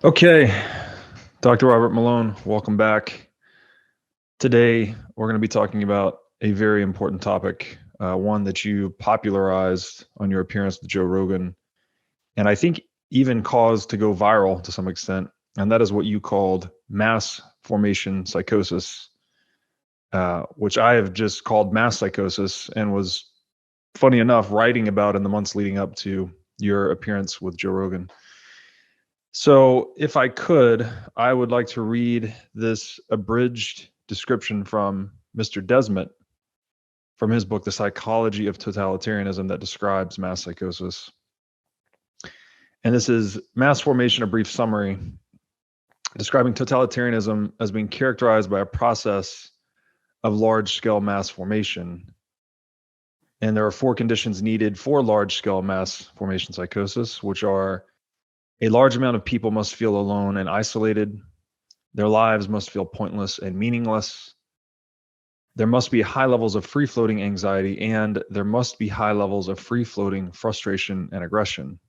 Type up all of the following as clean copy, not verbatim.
Okay, Dr. Robert Malone, welcome back. Today, we're going to be talking about a very important topic, one that you popularized on your appearance with Joe Rogan, and I think even caused to go viral to some extent, and that is what you called mass formation psychosis, which I have just called Mass-Psychosis and was, funny enough, writing about in the months leading up to your appearance with Joe Rogan. So if I could, I would like to read this abridged description from Mr. Desmet from his book, The Psychology of Totalitarianism, that describes mass psychosis. And this is Mass Formation, a brief summary, describing totalitarianism as being characterized by a process of large-scale mass formation. And there are 4 conditions needed for large-scale mass formation psychosis, which are: a large amount of people must feel alone and isolated. Their lives must feel pointless and meaningless. There must be high levels of free-floating anxiety, and there must be high levels of free-floating frustration and aggression.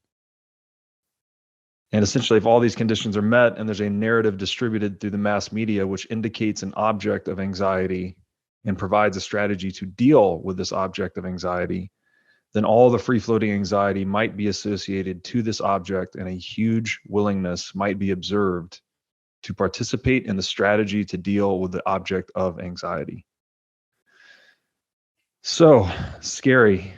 And essentially, if all these conditions are met and there's a narrative distributed through the mass media which indicates an object of anxiety and provides a strategy to deal with this object of anxiety, then all the free-floating anxiety might be associated to this object, and a huge willingness might be observed to participate in the strategy to deal with the object of anxiety. So, scary.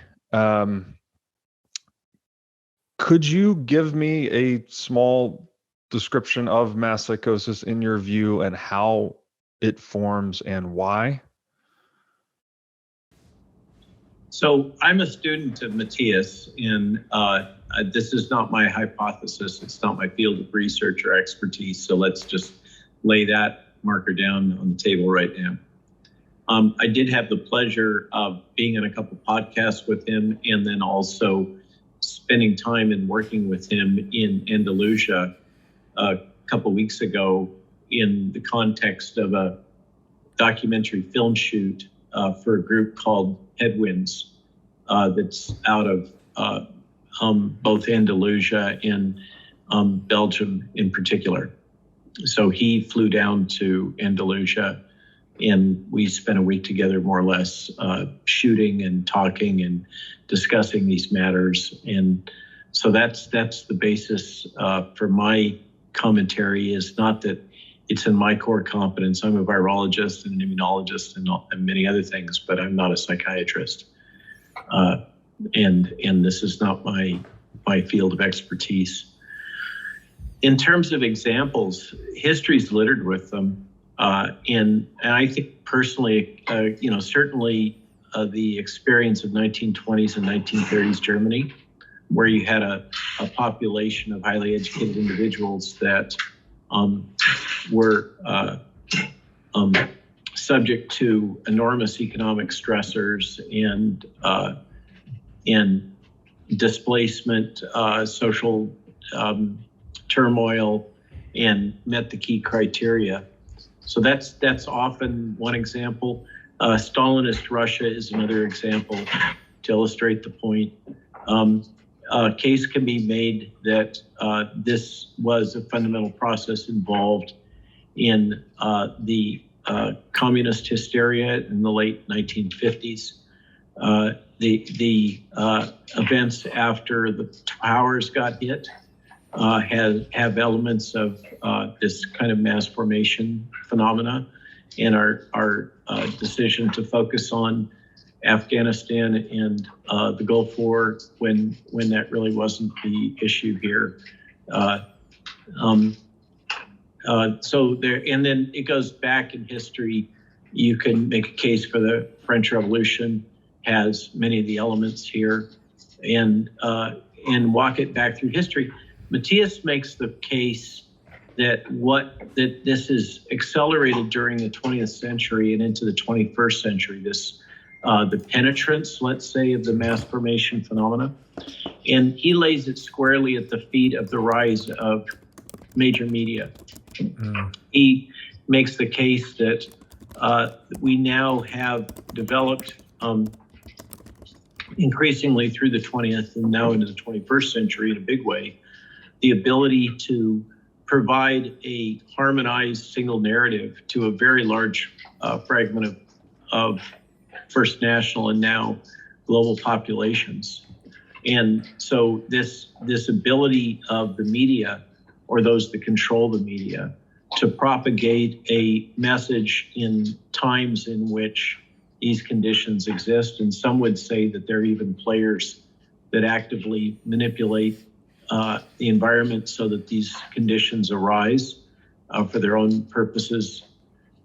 Could you give me a small description of mass psychosis in your view and how it forms and why? So I'm a student of Matthias, and this is not my hypothesis. It's not my field of research or expertise. So let's just lay that marker down on the table right now. I did have the pleasure of being on a couple podcasts with him, and then also spending time and working with him in Andalusia a couple weeks ago in the context of a documentary film shoot for a group called Headwinds that's out of both Andalusia and Belgium in particular. So he flew down to Andalusia, and we spent a week together, more or less, shooting and talking and discussing these matters. And so that's the basis for my commentary. Is not that it's in my core competence. I'm a virologist and an immunologist and many other things, but I'm not a psychiatrist. And this is not my field of expertise. In terms of examples, history's littered with them. And I think personally, certainly the experience of 1920s and 1930s Germany, where you had a population of highly educated individuals that were subject to enormous economic stressors and displacement, social turmoil, and met the key criteria. So that's often one example. Stalinist Russia is another example to illustrate the point. A case can be made that this was a fundamental process involved in the communist hysteria in the late 1950s. The events after the towers got hit have elements of this kind of mass formation phenomena, and our decision to focus on Afghanistan and the Gulf War when that really wasn't the issue here. So there, and then it goes back in history. You can make a case for the French Revolution has many of the elements here, and walk it back through history. Matthias makes the case that this is accelerated during the 20th century and into the 21st century. This the penetrance, let's say, of the mass formation phenomena, and he lays it squarely at the feet of the rise of major media. He makes the case that we now have developed increasingly through the 20th and now into the 21st century in a big way, the ability to provide a harmonized single narrative to a very large fragment of First National and now global populations. And so this ability of the media, or those that control the media, to propagate a message in times in which these conditions exist, and some would say that there are even players that actively manipulate the environment so that these conditions arise for their own purposes.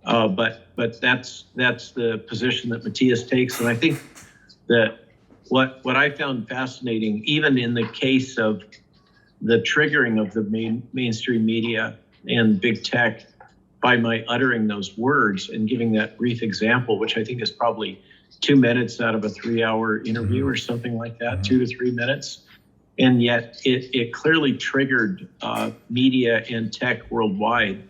But that's the position that Matthias takes, and I think that what I found fascinating, even in the case of the triggering of the mainstream media and big tech, by my uttering those words and giving that brief example, which I think is probably 2 minutes out of a 3-hour interview or something like that, 2 to 3 minutes. And yet it clearly triggered media and tech worldwide.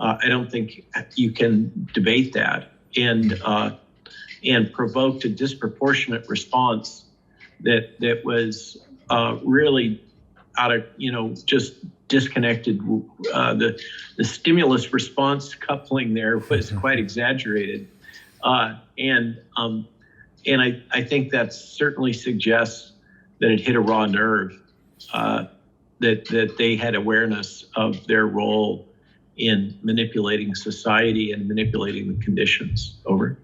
I don't think you can debate that, and provoked a disproportionate response that was really out of, just disconnected. The stimulus response coupling there was quite exaggerated. And I think that certainly suggests that it hit a raw nerve, that they had awareness of their role in manipulating society and manipulating the conditions. Over.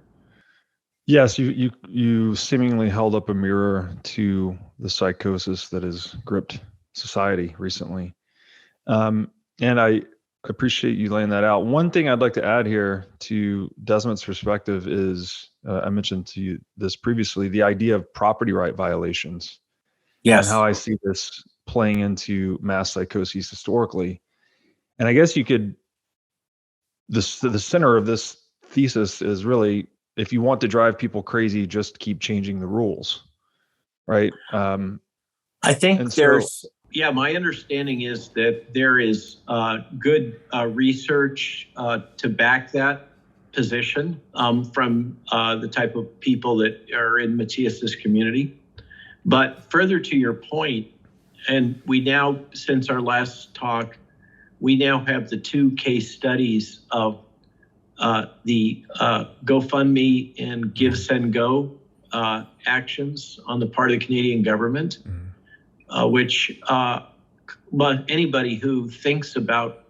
Yes, you seemingly held up a mirror to the psychosis that has gripped society recently. And I appreciate you laying that out. One thing I'd like to add here to Desmond's perspective is, I mentioned to you this previously, the idea of property right violations. Yes. And how I see this playing into mass psychoses historically. And I guess the center of this thesis is really, if you want to drive people crazy, just keep changing the rules, right? I think yeah, my understanding is that there is good research to back that position from the type of people that are in Matthias's community. But further to your point, and we now, since our last talk, we now have the 2 case studies of the GoFundMe and Give, Send, Go actions on the part of the Canadian government, which but anybody who thinks about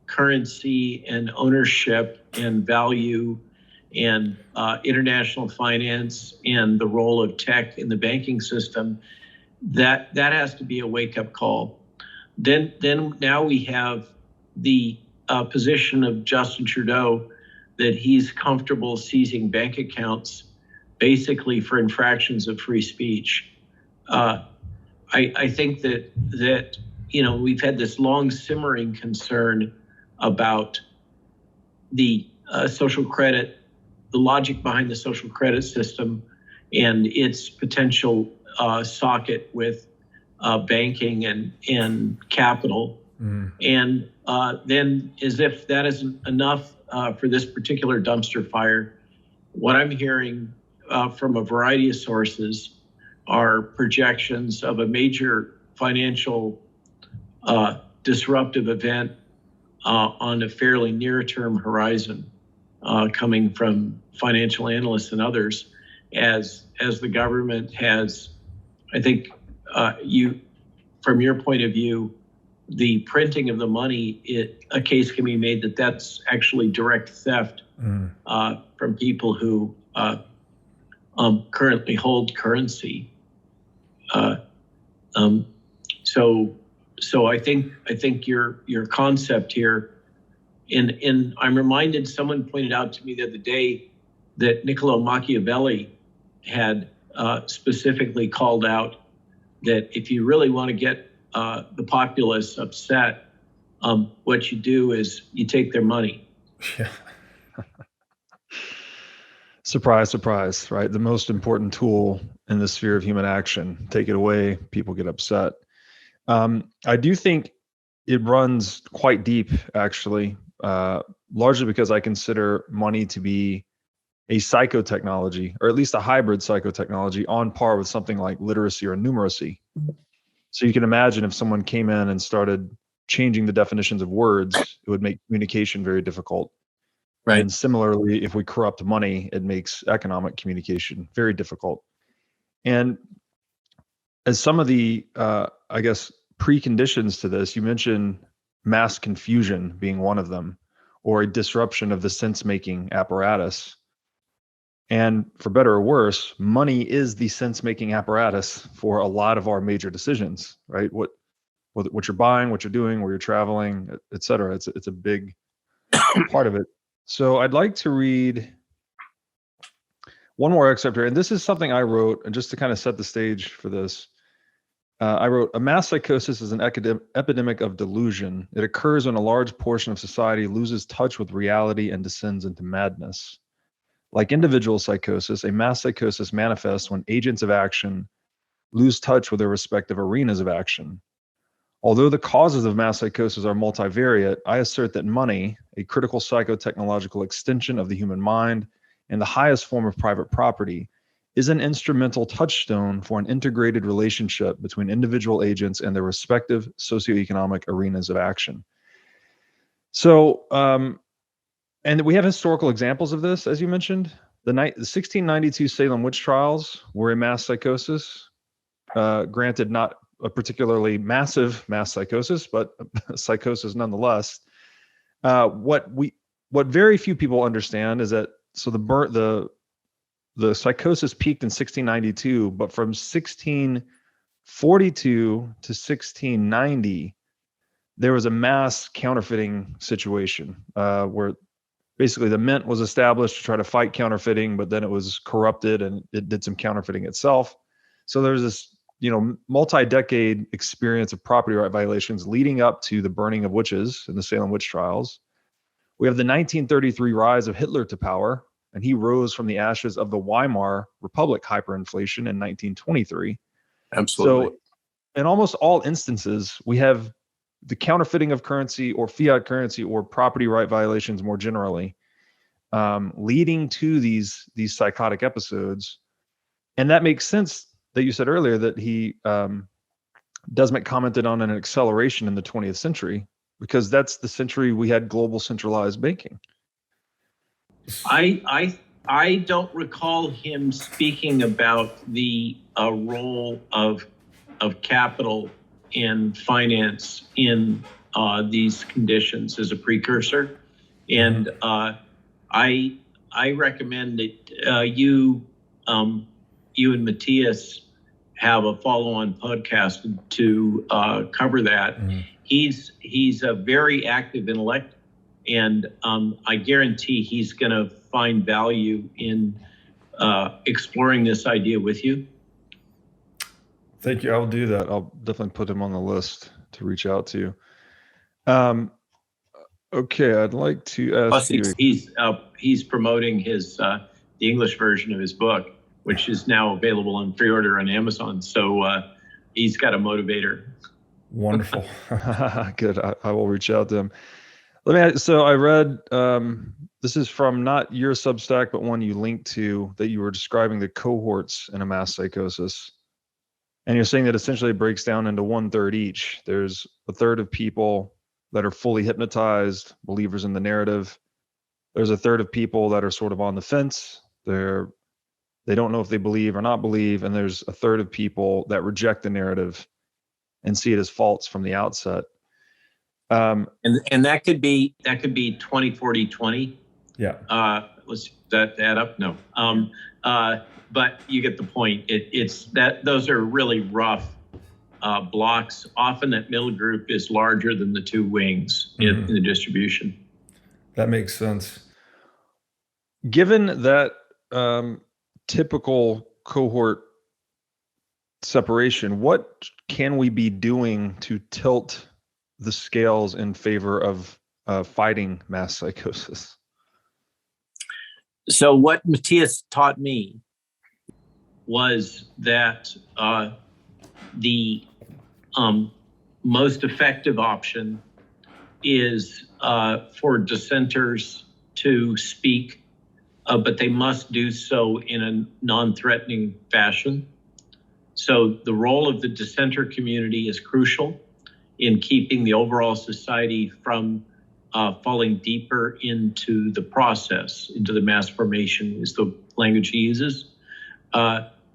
currency and ownership and value and international finance and the role of tech in the banking system, that has to be a wake-up call. Then now we have the position of Justin Trudeau that he's comfortable seizing bank accounts basically for infractions of free speech. I think that we've had this long simmering concern about the social credit, the logic behind the social credit system and its potential socket with banking and capital. And then, as if that isn't enough for this particular dumpster fire, what I'm hearing from a variety of sources are projections of a major financial disruptive event on a fairly near-term horizon, coming from financial analysts and others, as the government has, I think, from your point of view, the printing of the money, a case can be made that that's actually direct theft from people who currently hold currency. So I think your concept here, and I'm reminded, someone pointed out to me the other day that Niccolo Machiavelli had specifically called out that if you really want to get the populace upset, what you do is you take their money. Yeah. Surprise, surprise, right? The most important tool in the sphere of human action. Take it away, people get upset. I do think it runs quite deep, actually, largely because I consider money to be a psychotechnology, or at least a hybrid psychotechnology, on par with something like literacy or numeracy. So you can imagine if someone came in and started changing the definitions of words, it would make communication very difficult. Right. And similarly, if we corrupt money, it makes economic communication very difficult. And as some of the, I guess, preconditions to this, you mentioned mass confusion being one of them, or a disruption of the sense-making apparatus. And for better or worse, money is the sense-making apparatus for a lot of our major decisions, right? What you're buying, what you're doing, where you're traveling, et cetera. It's a big part of it. So I'd like to read one more excerpt here. And this is something I wrote, and just to kind of set the stage for this, I wrote, a mass psychosis is an epidemic of delusion. It occurs when a large portion of society loses touch with reality and descends into madness. Like individual psychosis, a mass psychosis manifests when agents of action lose touch with their respective arenas of action. Although the causes of mass psychosis are multivariate, I assert that money, a critical psychotechnological extension of the human mind and the highest form of private property, is an instrumental touchstone for an integrated relationship between individual agents and their respective socioeconomic arenas of action. So, and we have historical examples of this, as you mentioned. The 1692 Salem witch trials were a mass psychosis, granted not a particularly massive mass psychosis, but psychosis nonetheless. What very few people understand is that, so the psychosis peaked in 1692, but from 1642 to 1690, there was a mass counterfeiting situation where basically the mint was established to try to fight counterfeiting, but then it was corrupted and it did some counterfeiting itself. So there's this, multi-decade experience of property right violations leading up to the burning of witches in the Salem witch trials. We have the 1933 rise of Hitler to power, and he rose from the ashes of the Weimar Republic hyperinflation in 1923. Absolutely. So in almost all instances, we have the counterfeiting of currency or fiat currency or property right violations more generally, leading to these psychotic episodes. And that makes sense that you said earlier that he, Desmond commented on an acceleration in the 20th century, because that's the century we had global centralized banking. I don't recall him speaking about the role of capital and finance in these conditions as a precursor, and I recommend that you and Matthias have a follow-on podcast to cover that. He's a very active intellect. And I guarantee he's going to find value in exploring this idea with you. Thank you. I'll do that. I'll definitely put him on the list to reach out to. Okay, I'd like to ask you. He's promoting his the English version of his book, which is now available on pre-order on Amazon. So he's got a motivator. Wonderful. Good. I will reach out to him. So I read, this is from not your Substack, but one you linked to, that you were describing the cohorts in a mass psychosis. And you're saying that essentially it breaks down into 1/3 each. There's a third of people that are fully hypnotized, believers in the narrative. There's a third of people that are sort of on the fence. They don't know if they believe or not believe. And there's a third of people that reject the narrative and see it as false from the outset. And that could be 20, 40, 20. Yeah. Let's that add up? No. But you get the point. It's that those are really rough blocks. Often that middle group is larger than the two wings in the distribution. That makes sense. Given that typical cohort separation, what can we be doing to tilt the scales in favor of fighting mass psychosis? So what Matthias taught me was that the most effective option is for dissenters to speak, but they must do so in a non-threatening fashion. So the role of the dissenter community is crucial. in keeping the overall society from falling deeper into the process, into the mass formation is the language he uses.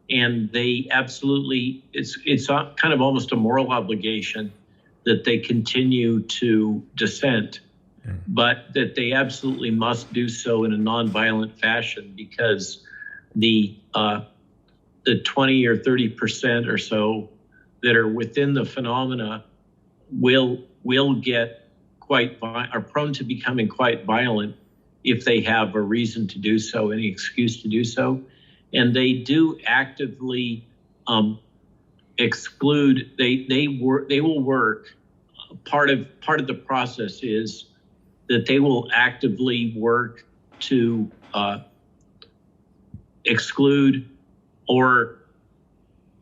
And they absolutely, it's kind of almost a moral obligation that they continue to dissent, but that they absolutely must do so in a nonviolent fashion, because the 20 or 30% or so that are within the phenomena will get are prone to becoming quite violent if they have a reason to do so, any excuse to do so. And they do actively exclude, they will work. Part of the process is that they will actively work to exclude, or,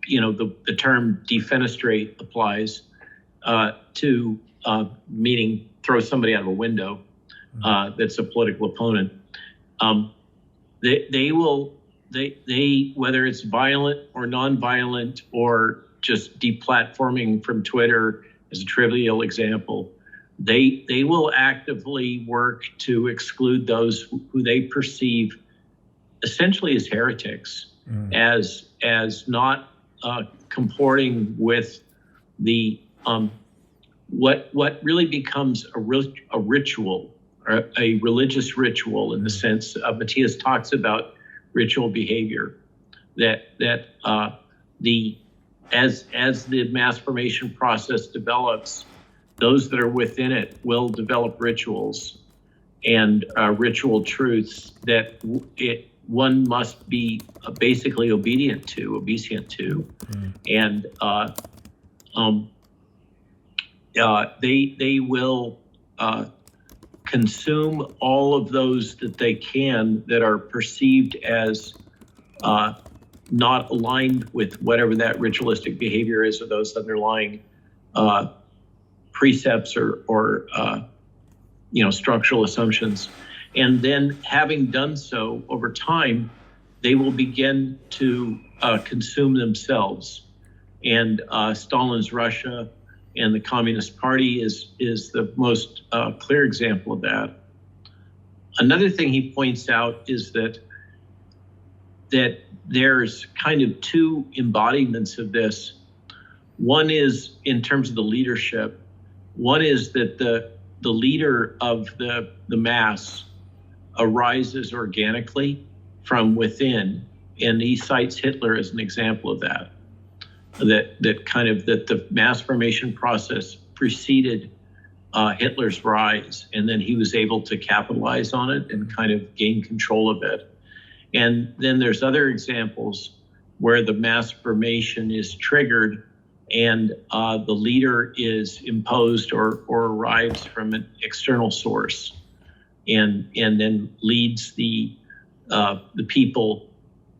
the term defenestrate applies to, meaning throw somebody out of a window that's a political opponent. They will, whether it's violent or nonviolent or just deplatforming from Twitter as a trivial example, they will actively work to exclude those who they perceive essentially as heretics, as not comporting with the what really becomes a ritual, or a religious ritual, in the sense of Matthias talks about ritual behavior, that as the mass formation process develops, those that are within it will develop rituals and ritual truths that one must be basically obedient to. And they will consume all of those that they can that are perceived as not aligned with whatever that ritualistic behavior is, or those underlying precepts or structural assumptions. And then, having done so over time, they will begin to consume themselves. And Stalin's Russia and the Communist Party is the most clear example of that. Another thing he points out is that there's kind of two embodiments of this. One is in terms of the leadership. One is that the leader of the mass arises organically from within, and he cites Hitler as an example of that. That the mass formation process preceded Hitler's rise, and then he was able to capitalize on it and kind of gain control of it. And then there's other examples where the mass formation is triggered and the leader is imposed or arrives from an external source, and then leads the people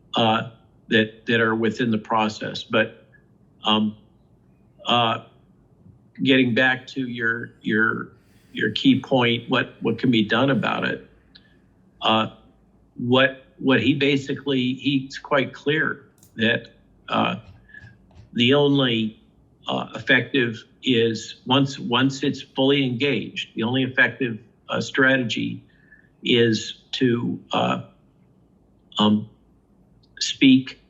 that are within the process. But getting back to your key point, what can be done about it? What he basically, he's quite clear that the only effective is once it's fully engaged, the only effective strategy is to speak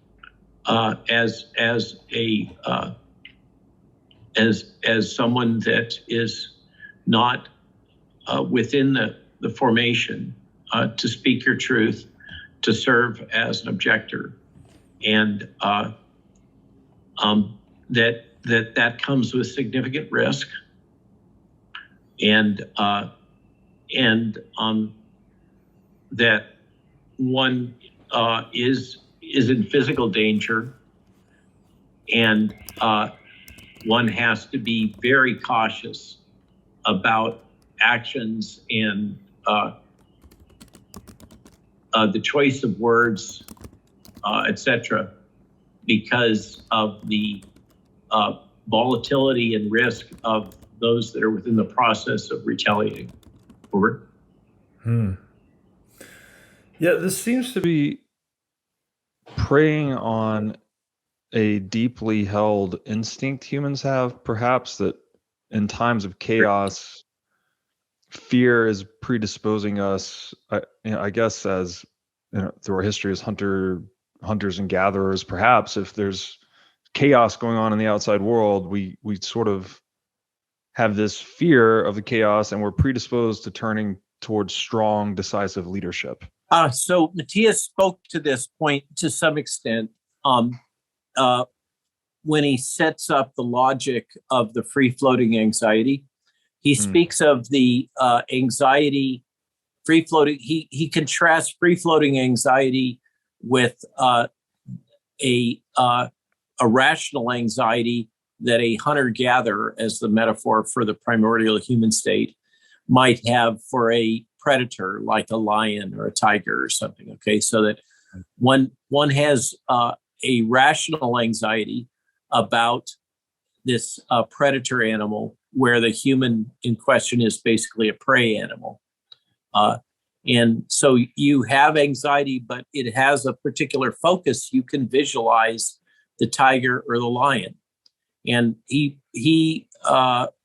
as someone that is not within the formation, to speak your truth, to serve as an objector, and that comes with significant risk, and that one is in physical danger, and one has to be very cautious about actions and the choice of words, etc., because of the volatility and risk of those that are within the process of retaliating. Over. Yeah, this seems to be preying on a deeply held instinct humans have, perhaps, that in times of chaos, fear is predisposing us, I guess, as through our history as hunters and gatherers. Perhaps if there's chaos going on in the outside world, we sort of have this fear of the chaos, and we're predisposed to turning towards strong, decisive leadership. So Matthias spoke to this point to some extent when he sets up the logic of the free-floating anxiety. He speaks of the anxiety, free-floating. He contrasts free-floating anxiety with a rational anxiety that a hunter-gatherer, as the metaphor for the primordial human state, might have for a predator like a lion or a tiger or something. Okay, so that one has a rational anxiety about this predator animal, where the human in question is basically a prey animal. And so you have anxiety, but it has a particular focus. You can visualize the tiger or the lion. And he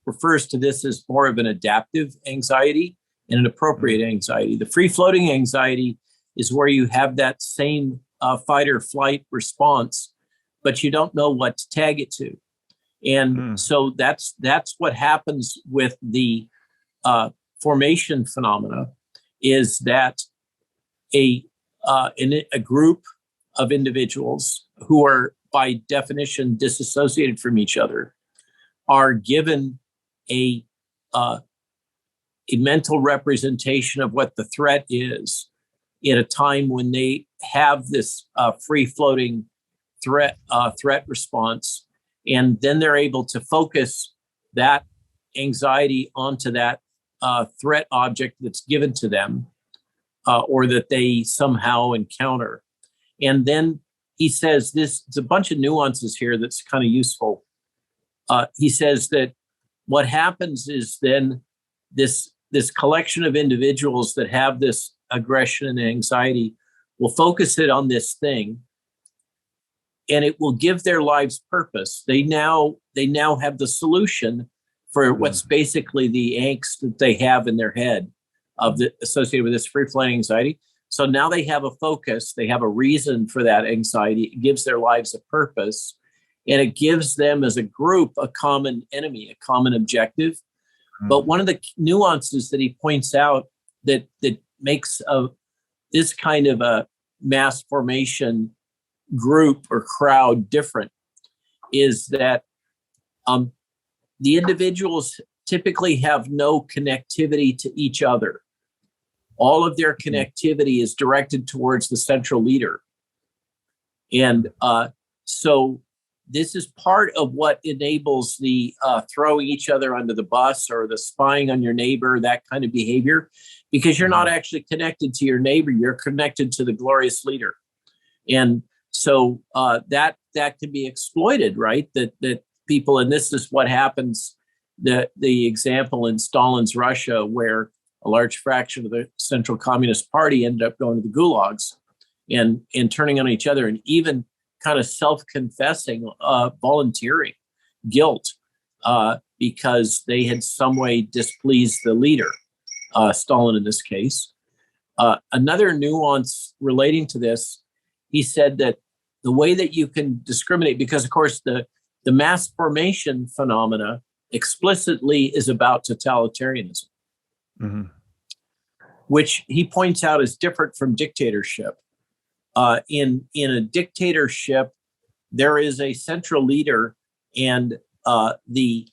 refers to this as more of an adaptive anxiety and an appropriate anxiety. The free-floating anxiety is where you have that same fight or flight response, but you don't know what to tag it to. And so that's what happens with the formation phenomena, is that a group of individuals who are by definition disassociated from each other are given a mental representation of what the threat is at a time when they have this free-floating threat response, and then they're able to focus that anxiety onto that threat object that's given to them, or that they somehow encounter. And then he says there's a bunch of nuances here that's kind of useful. He says that what happens is then this collection of individuals that have this aggression and anxiety will focus it on this thing, and it will give their lives purpose. They now have the solution for what's basically the angst that they have in their head associated with this free-floating anxiety. So now they have a focus, they have a reason for that anxiety. It gives their lives a purpose, and it gives them as a group a common enemy, a common objective. But one of the nuances that he points out that makes this kind of a mass formation group or crowd different is that the individuals typically have no connectivity to each other. All of their connectivity is directed towards the central leader. And so this is part of what enables the throwing each other under the bus or the spying on your neighbor, that kind of behavior, because you're not actually connected to your neighbor, you're connected to the glorious leader. And so that can be exploited, right? That people, and this is what happens, the example in Stalin's Russia, where a large fraction of the Central Communist Party ended up going to the gulags and turning on each other, and even kind of self-confessing, volunteering guilt because they had some way displeased the leader, Stalin in this case. Another nuance relating to this, he said that the way that you can discriminate, because of course the mass formation phenomena explicitly is about totalitarianism, which he points out is different from dictatorship. In a dictatorship, there is a central leader, and the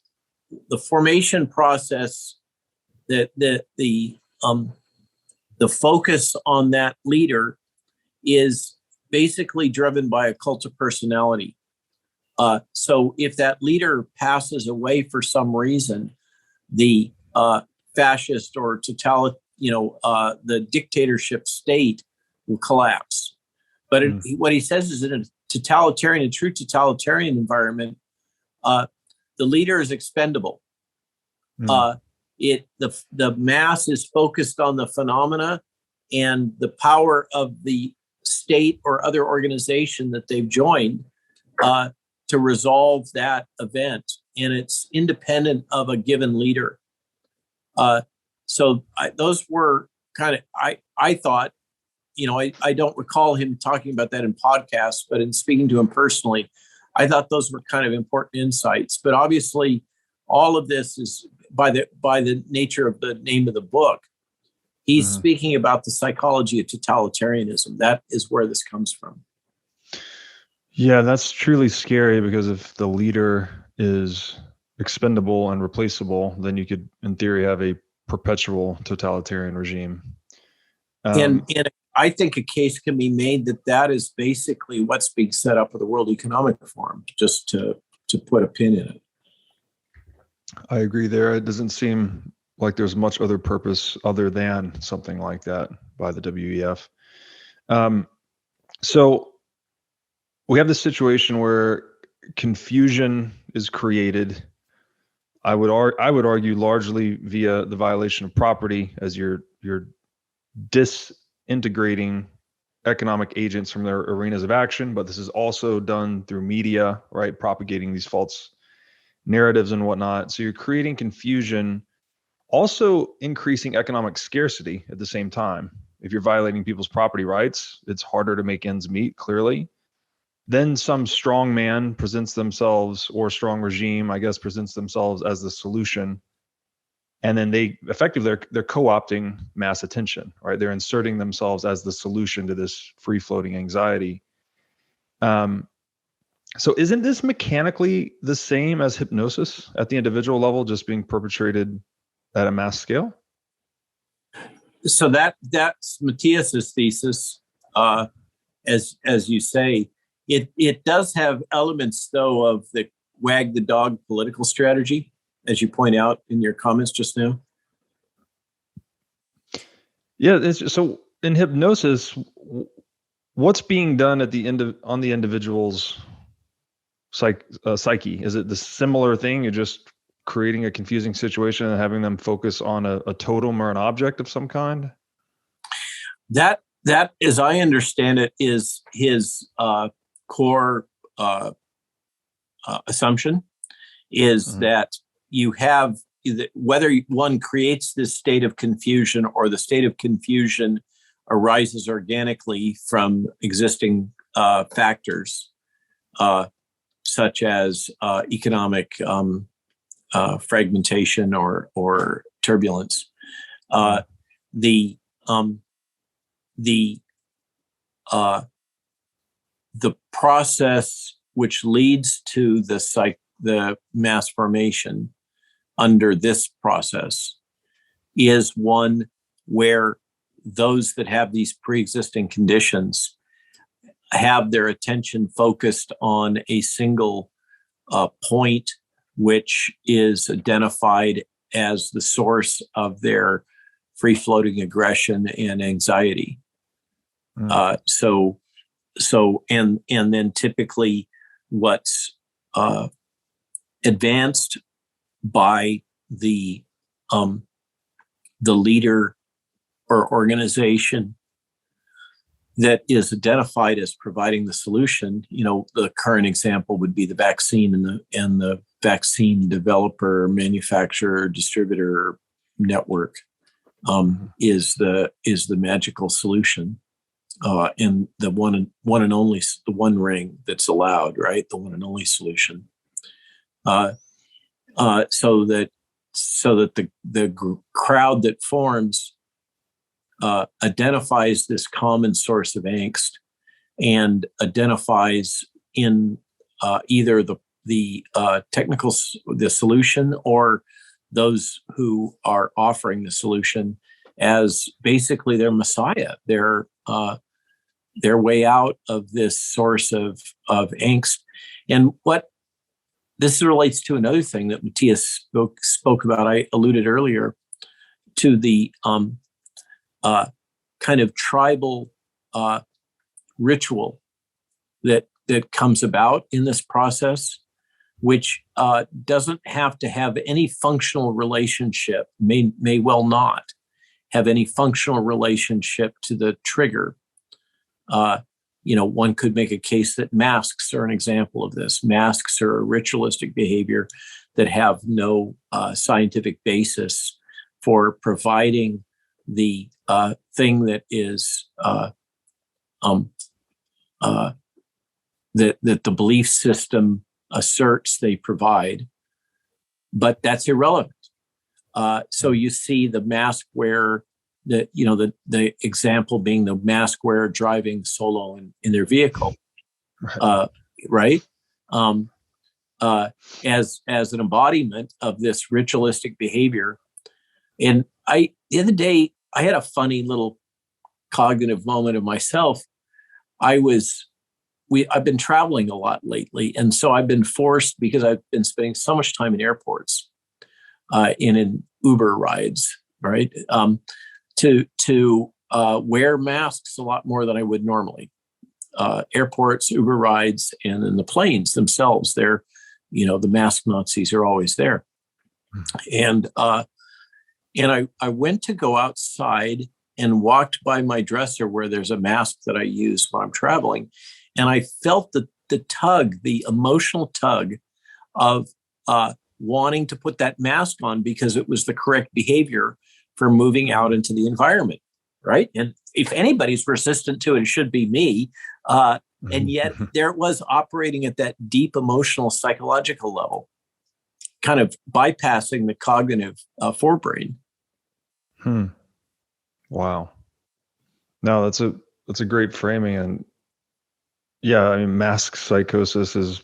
formation process, the focus on that leader is basically driven by a cult of personality. So if that leader passes away for some reason, the fascist or the dictatorship state will collapse. But what he says is, in a true totalitarian environment, the leader is expendable. The mass is focused on the phenomena and the power of the state or other organization that they've joined to resolve that event. and it's independent of a given leader. Those were kind of, I thought, I don't recall him talking about that in podcasts, but in speaking to him personally, I thought those were kind of important insights. But obviously, all of this is by the nature of the name of the book. He's speaking about the psychology of totalitarianism. That is where this comes from. Yeah, that's truly scary, because if the leader is expendable and replaceable, then you could, in theory, have a perpetual totalitarian regime. And I think a case can be made that is basically what's being set up with the World Economic Forum, just to put a pin in it. I agree there. It doesn't seem like there's much other purpose other than something like that by the WEF. So we have this situation where confusion is created. I would argue largely via the violation of property, as you're disintegrating economic agents from their arenas of action. But this is also done through media, right? Propagating these false narratives and whatnot. So you're creating confusion, also increasing economic scarcity at the same time. If you're violating people's property rights, it's harder to make ends meet, clearly. Then some strong man presents themselves, or strong regime, I guess, presents themselves as the solution. And then they're co-opting mass attention, right? They're inserting themselves as the solution to this free-floating anxiety. So isn't this mechanically the same as hypnosis at the individual level, just being perpetrated at a mass scale? So that's Matthias's thesis, as you say. It does have elements, though, of the wag the dog political strategy, as you point out in your comments just now. Yeah. So in hypnosis, what's being done at the on the individual's psyche? Is it the similar thing? You're just creating a confusing situation and having them focus on a totem or an object of some kind? That, as I understand it, is his core assumption, is that you have, whether one creates this state of confusion or the state of confusion arises organically from existing factors, such as economic fragmentation or turbulence. The process which leads to the mass formation under this process is one where those that have these pre-existing conditions have their attention focused on a single point, which is identified as the source of their free-floating aggression and anxiety. And then typically what's advanced by the leader or organization that is identified as providing the solution. The current example would be the vaccine, and the vaccine developer, manufacturer, distributor network is the magical solution, and the one and only, the one ring that's allowed, right? The one and only solution. So that the crowd that forms identifies this common source of angst and identifies in either the technical, the solution, or those who are offering the solution as basically their messiah, their way out of this source of angst. And what this relates to another thing that Matthias spoke about, I alluded earlier to the kind of tribal ritual that comes about in this process, which doesn't have to have any functional relationship, may well not have any functional relationship to the trigger. One could make a case that masks are an example of this. Masks are a ritualistic behavior that have no scientific basis for providing the thing that is that the belief system asserts they provide, but that's irrelevant. So you see the mask wearer, the example being the mask wearer driving solo in their vehicle, right? As an embodiment of this ritualistic behavior. And the other day, I had a funny little cognitive moment of myself. I've been traveling a lot lately. And so I've been forced, because I've been spending so much time in airports, in Uber rides, right? To wear masks a lot more than I would normally. Airports, Uber rides, and then the planes themselves, they're, the mask Nazis are always there. And I went to go outside and walked by my dresser where there's a mask that I use when I'm traveling. And I felt the emotional tug of wanting to put that mask on because it was the correct behavior for moving out into the environment, right? And if anybody's resistant to it, it should be me. And yet there it was, operating at that deep emotional, psychological level, kind of bypassing the cognitive forebrain. Wow. No, that's a great framing. And yeah, I mean, Mass-Psychosis is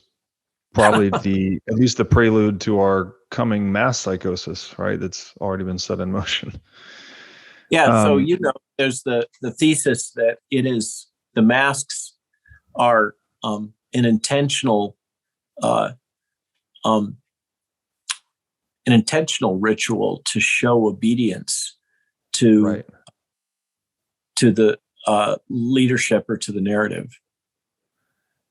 probably at least the prelude to our coming Mass-Psychosis, right? That's already been set in motion. Yeah. So, there's the thesis that the masks are an intentional ritual to show obedience to the leadership or to the narrative.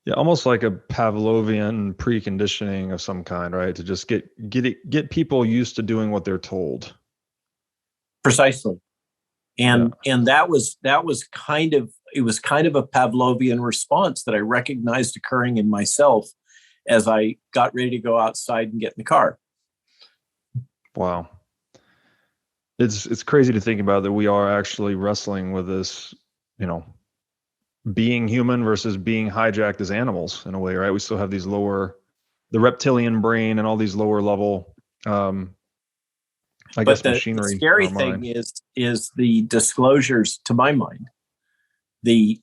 Yeah, almost like a Pavlovian preconditioning of some kind, right? To just get people used to doing what they're told. Precisely. And that was kind of a Pavlovian response that I recognized occurring in myself as I got ready to go outside and get in the car. Wow. It's crazy to think about that we are actually wrestling with this, being human versus being hijacked as animals in a way, right? We still have these the reptilian brain and all these lower level, machinery. The scary thing is the disclosures, to my mind. The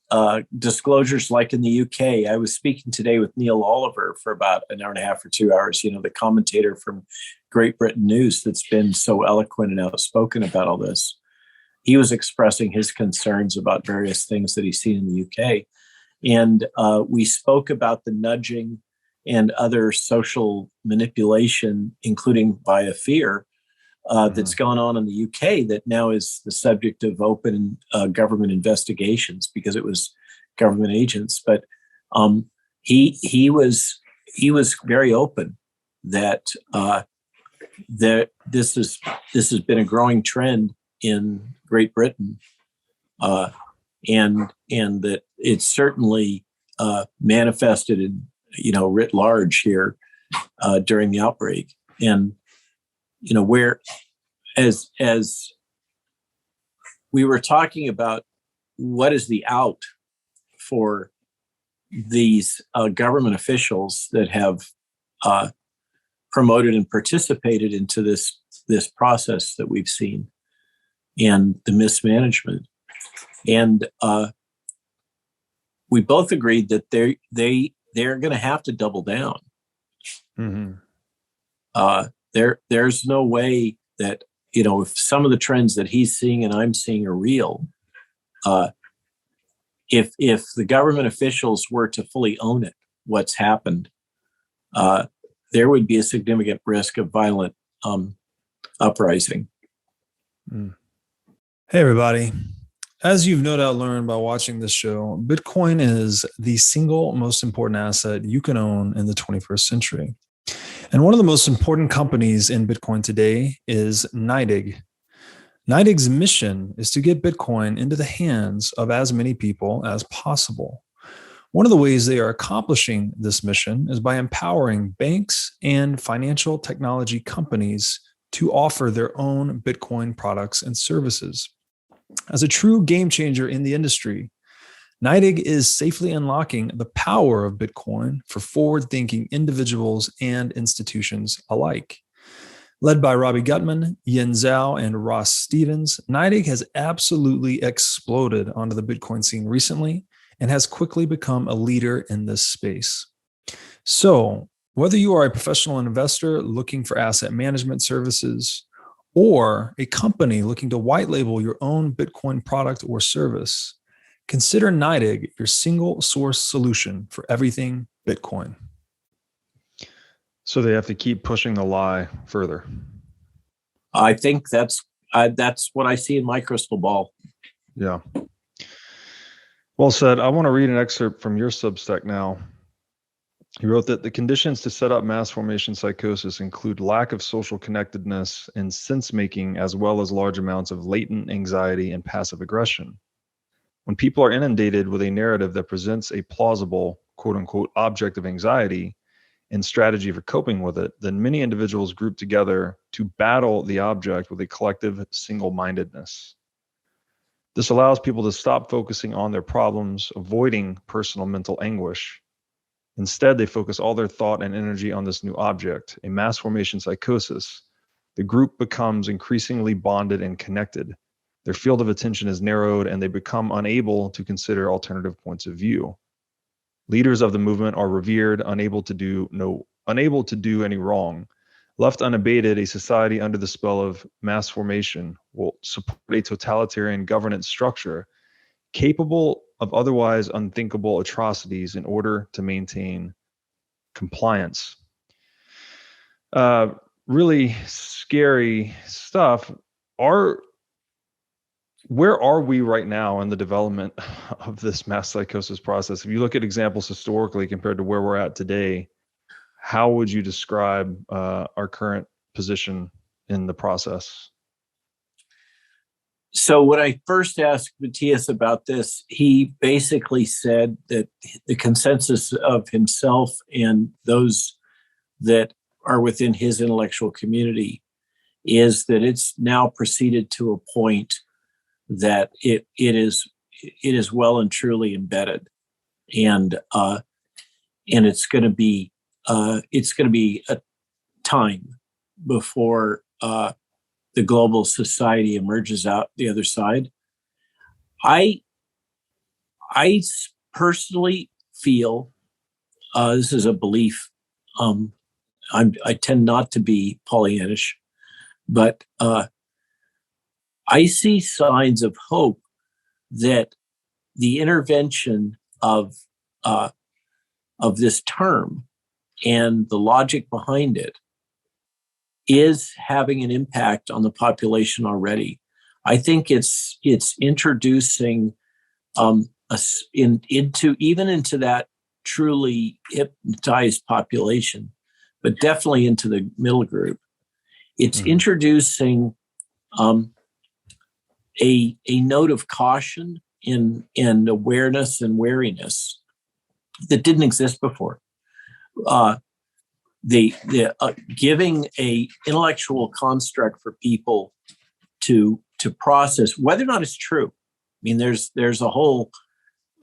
disclosures, like in the UK, I was speaking today with Neil Oliver for about an hour and a half or 2 hours, the commentator from Great Britain News that's been so eloquent and outspoken about all this. He was expressing his concerns about various things that he's seen in the UK. And we spoke about the nudging and other social manipulation, including via fear, that's gone on in the UK, that now is the subject of open government investigations because it was government agents. But he was very open that this has been a growing trend in Great Britain, and that it's certainly manifested in writ large here during the outbreak. And where as we were talking about what is the out for these government officials that have promoted and participated into this process that we've seen and the mismanagement. And we both agreed that they're going to have to double down. There's no way that, if some of the trends that he's seeing and I'm seeing are real, if the government officials were to fully own it, what's happened, there would be a significant risk of violent uprising. Hey, everybody. As you've no doubt learned by watching this show, Bitcoin is the single most important asset you can own in the 21st century. And one of the most important companies in Bitcoin today is NYDIG. NYDIG's mission is to get Bitcoin into the hands of as many people as possible. One of the ways they are accomplishing this mission is by empowering banks and financial technology companies to offer their own Bitcoin products and services. As a true game changer in the industry, NYDIG is safely unlocking the power of Bitcoin for forward-thinking individuals and institutions alike. Led by Robbie Gutman, Yin Zhao, and Ross Stevens, NYDIG has absolutely exploded onto the Bitcoin scene recently and has quickly become a leader in this space. So, whether you are a professional investor looking for asset management services or a company looking to white label your own Bitcoin product or service, consider NYDIG your single source solution for everything Bitcoin. So they have to keep pushing the lie further. I think that's what I see in my crystal ball. Yeah. Well said. I want to read an excerpt from your Substack now. He wrote that the conditions to set up mass formation psychosis include lack of social connectedness and sense-making, as well as large amounts of latent anxiety and passive aggression. When people are inundated with a narrative that presents a plausible, quote-unquote, object of anxiety and strategy for coping with it, then many individuals group together to battle the object with a collective single-mindedness. This allows people to stop focusing on their problems, avoiding personal mental anguish. Instead, they focus all their thought and energy on this new object, a mass formation psychosis. The group becomes increasingly bonded and connected. Their field of attention is narrowed, and they become unable to consider alternative points of view. Leaders of the movement are revered, unable to do any wrong. Left unabated, a society under the spell of mass formation will support a totalitarian governance structure capable of otherwise unthinkable atrocities in order to maintain compliance. Really scary stuff. Where are we right now in the development of this mass psychosis process? If you look at examples historically compared to where we're at today, how would you describe our current position in the process? So when I first asked Matthias about this, he basically said that the consensus of himself and those that are within his intellectual community is that it's now proceeded to a point that it is well and truly embedded, and it's going to be a time before the global society emerges out the other side. I personally feel this is a belief. I tend not to be Pollyannish, but I see signs of hope that the intervention of this term and the logic behind it is having an impact on the population already. I think it's introducing us into that truly hypnotized population, but definitely into the middle group. It's introducing a note of caution and awareness and wariness that didn't exist before. The giving a intellectual construct for people to process whether or not it's true. I mean, there's a whole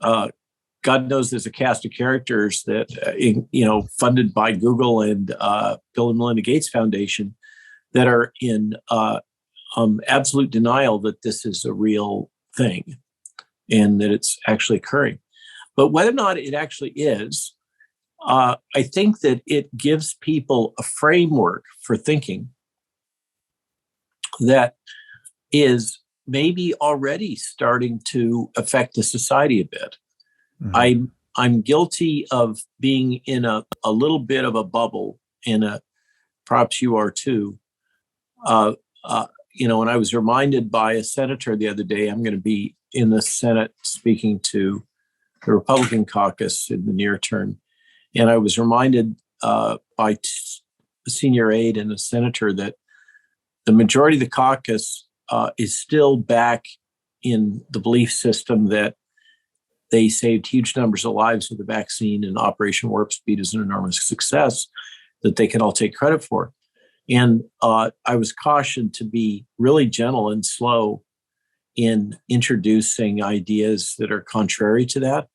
God knows there's a cast of characters that funded by Google and Bill and Melinda Gates Foundation that are in absolute denial that this is a real thing and that it's actually occurring. But whether or not it actually is, I think that it gives people a framework for thinking that is maybe already starting to affect the society a bit. Mm-hmm. I'm guilty of being in a little bit of a bubble, perhaps you are too. When I was reminded by a senator the other day, I'm going to be in the Senate speaking to the Republican caucus in the near term. And I was reminded by a senior aide and a senator that the majority of the caucus is still back in the belief system that they saved huge numbers of lives with the vaccine, and Operation Warp Speed is an enormous success that they can all take credit for. And I was cautioned to be really gentle and slow in introducing ideas that are contrary to that.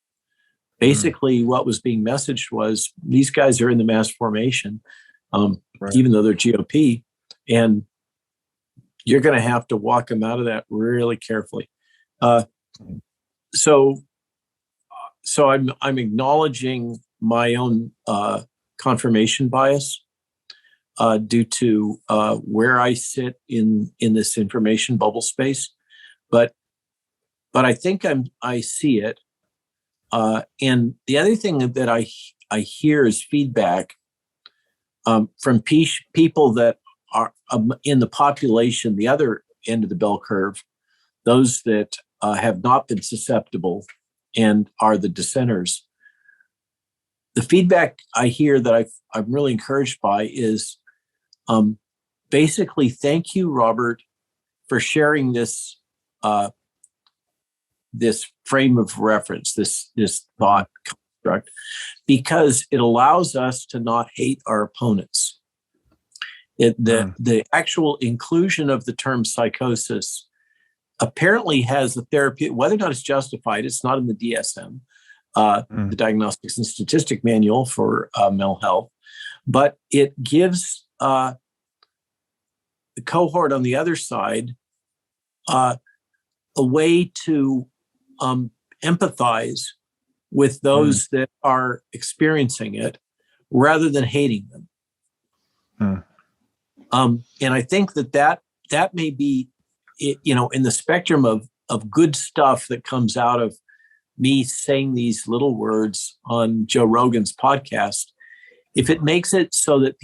Basically, what was being messaged was these guys are in the mass formation, even though they're GOP, and you're going to have to walk them out of that really carefully. So I'm acknowledging my own confirmation bias due to where I sit in this information bubble space, but I think I see it. And the other thing that I hear is feedback from people that are in the population, the other end of the bell curve, those that have not been susceptible and are the dissenters. The feedback I hear that I'm really encouraged by is basically, thank you, Robert, for sharing this this frame of reference, this thought construct, because it allows us to not hate our opponents. The actual inclusion of the term psychosis apparently has a therapy, whether or not it's justified, it's not in the DSM, the Diagnostics and Statistic Manual for mental health, but it gives the cohort on the other side a way to empathize with those that are experiencing it rather than hating them. And I think that may be, in the spectrum of good stuff that comes out of me saying these little words on Joe Rogan's podcast, if it makes it so that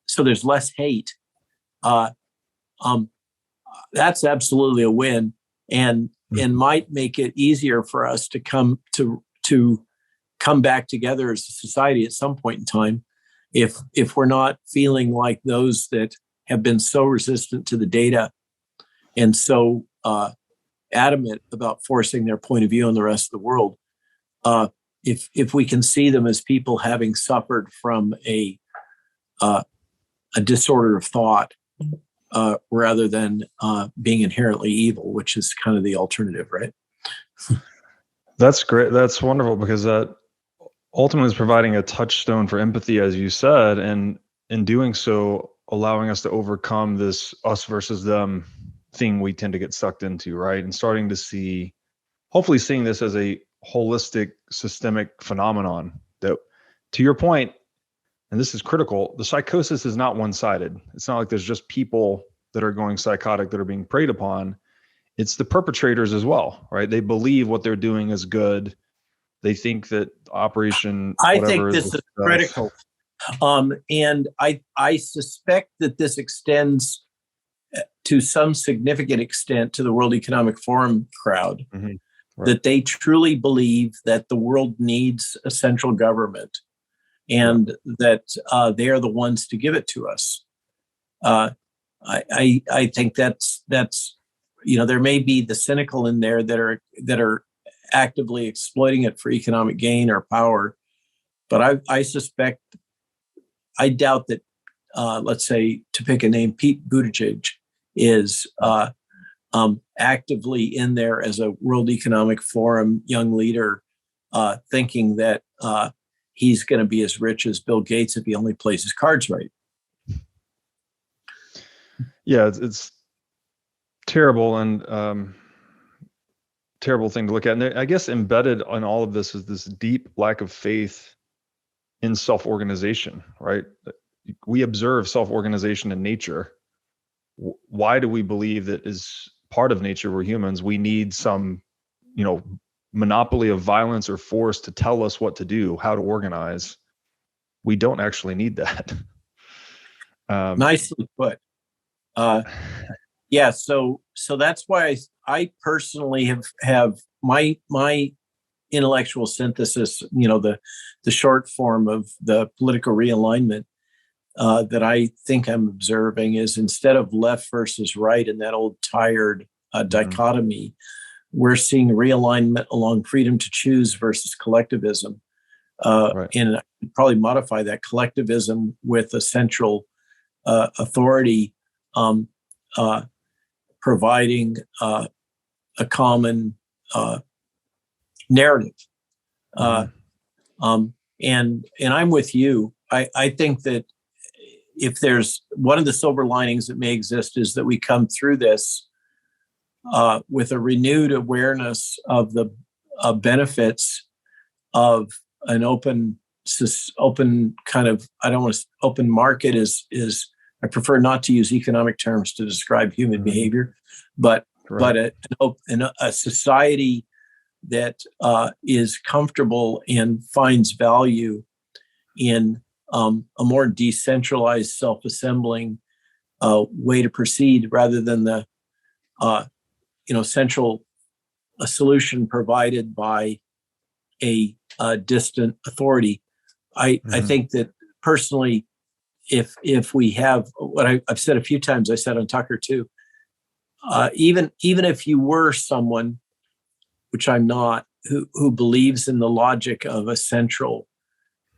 so there's less hate, that's absolutely a win, and might make it easier for us to come back together as a society at some point in time, if we're not feeling like those that have been so resistant to the data and so adamant about forcing their point of view on the rest of the world. If we can see them as people having suffered from a disorder of thought, rather than being inherently evil, which is kind of the alternative, right? That's great. That's wonderful, because that ultimately is providing a touchstone for empathy, as you said, and in doing so, allowing us to overcome this us versus them thing we tend to get sucked into, right? And starting to hopefully seeing this as a holistic, systemic phenomenon that, to your point, and this is critical, the psychosis is not one-sided. It's not like there's just people that are going psychotic that are being preyed upon. It's the perpetrators as well, right? They believe what they're doing is good. They think that operation, I think this is critical. And I suspect that this extends to some significant extent to the World Economic Forum crowd, right, that they truly believe that the world needs a central government, and that they are the ones to give it to us. I think that's there may be the cynical in there that are actively exploiting it for economic gain or power, but I doubt that let's say, to pick a name, Pete Buttigieg is actively in there as a World Economic Forum young leader, thinking that he's going to be as rich as Bill Gates if he only plays his cards right. Yeah, it's terrible, and terrible thing to look at. And I guess embedded in all of this is this deep lack of faith in self-organization, right? We observe self-organization in nature. Why do we believe that is part of nature? We're humans. We need some, monopoly of violence or force to tell us what to do, how to organize. We don't actually need that. Nicely put. Yeah. So that's why I personally have my intellectual synthesis, the short form of the political realignment that I think I'm observing is, instead of left versus right and that old tired dichotomy, we're seeing realignment along freedom to choose versus collectivism. Right. And I'd probably modify that collectivism with a central authority providing a common narrative. And I'm with you. I think that if there's one of the silver linings that may exist is that we come through this with a renewed awareness of the benefits of an open kind of, I don't want to, open market is I prefer not to use economic terms to describe human behavior, but a society that is comfortable and finds value in a more decentralized, self-assembling way to proceed, rather than the central solution provided by a distant authority. I think that personally, if we have what I've said a few times, I said on Tucker too, even if you were someone, which I'm not, who believes in the logic of a central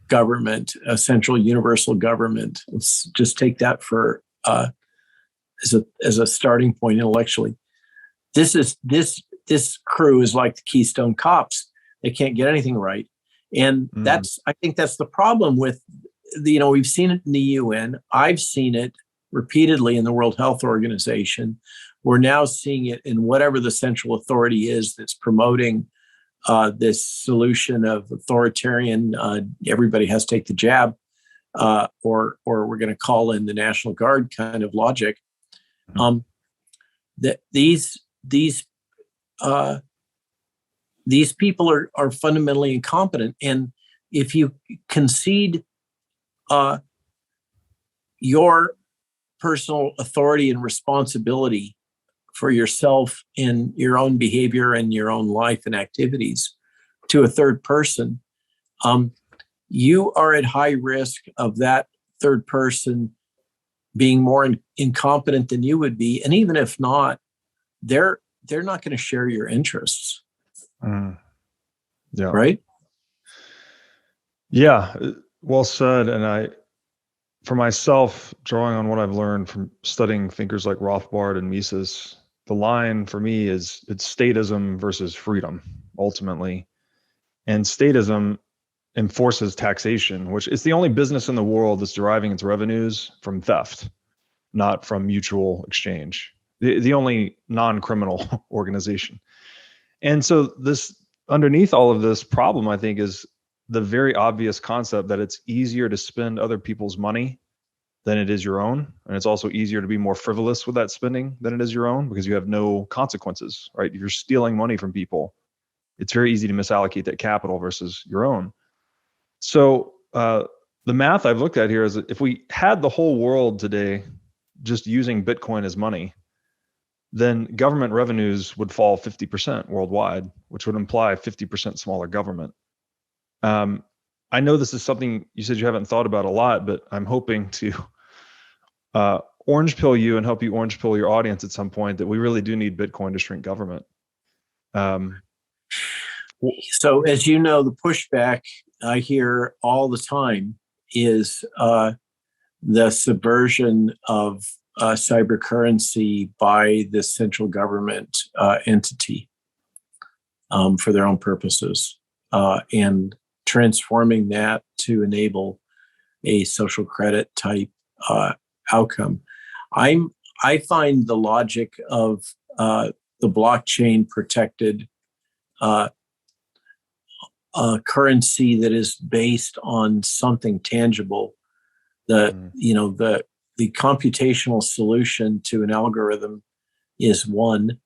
government, a central universal government, let's just take that for as a starting point intellectually. This crew is like the Keystone Cops. They can't get anything right. And I think that's the problem with, we've seen it in the UN. I've seen it repeatedly in the World Health Organization. We're now seeing it in whatever the central authority is that's promoting this solution of authoritarian, everybody has to take the jab, or we're going to call in the National Guard kind of logic. That these people are fundamentally incompetent, and if you concede your personal authority and responsibility for yourself in your own behavior and your own life and activities to a third person, you are at high risk of that third person being more incompetent than you would be. And even if not, they're not going to share your interests. Yeah. Right? Yeah. Well said. And for myself, drawing on what I've learned from studying thinkers like Rothbard and Mises, the line for me is it's statism versus freedom, ultimately. And statism enforces taxation, which is the only business in the world that's deriving its revenues from theft, not from mutual exchange. The only non-criminal organization. And so this, underneath all of this problem, I think, is the very obvious concept that it's easier to spend other people's money than it is your own. And it's also easier to be more frivolous with that spending than it is your own, because you have no consequences, right? If you're stealing money from people, it's very easy to misallocate that capital versus your own. So the math I've looked at here is that if we had the whole world today just using Bitcoin as money, then government revenues would fall 50% worldwide, which would imply 50% smaller government. I know this is something you said you haven't thought about a lot, but I'm hoping to orange pill you and help you orange pill your audience at some point that we really do need Bitcoin to shrink government. So as you know, the pushback I hear all the time is the subversion of cyber currency by the central government entity for their own purposes, and transforming that to enable a social credit type outcome. I find the logic of the blockchain protected currency that is based on something tangible. The computational solution to an algorithm is one.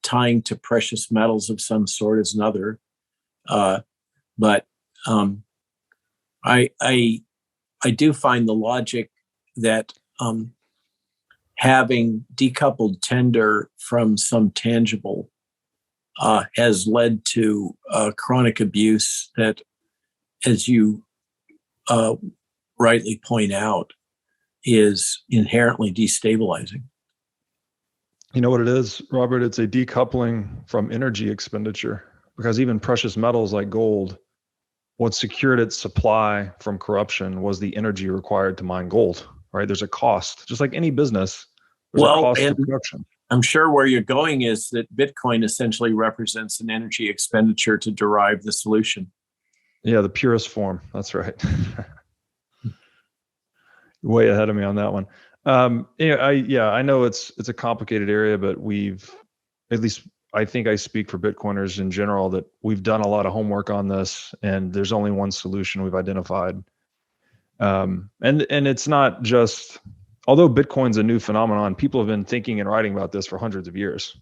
Tying to precious metals of some sort is another. But I do find the logic that having decoupled tender from some tangible has led to chronic abuse that, as you rightly point out, is inherently destabilizing. You know what it is, Robert? It's a decoupling from energy expenditure, because even precious metals like gold, what secured its supply from corruption was the energy required to mine gold, right? There's a cost, just like any business, there's a cost to production. I'm sure where you're going is that Bitcoin essentially represents an energy expenditure to derive the solution. Yeah, the purest form. That's right. Way ahead of me on that one. I know it's a complicated area, but at least I think I speak for Bitcoiners in general, that we've done a lot of homework on this, and there's only one solution we've identified. And it's not just, although Bitcoin's a new phenomenon, people have been thinking and writing about this for hundreds of years.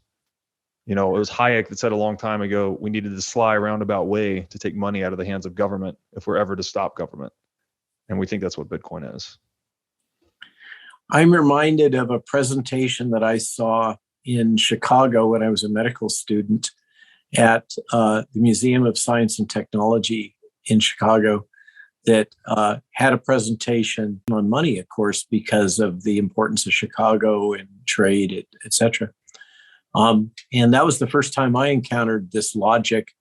It was Hayek that said a long time ago, we needed the sly roundabout way to take money out of the hands of government if we're ever to stop government. And we think that's what Bitcoin is. I'm reminded of a presentation that I saw in Chicago when I was a medical student at the Museum of Science and Technology in Chicago that had a presentation on money, of course, because of the importance of Chicago and trade, et cetera. And that was the first time I encountered this logic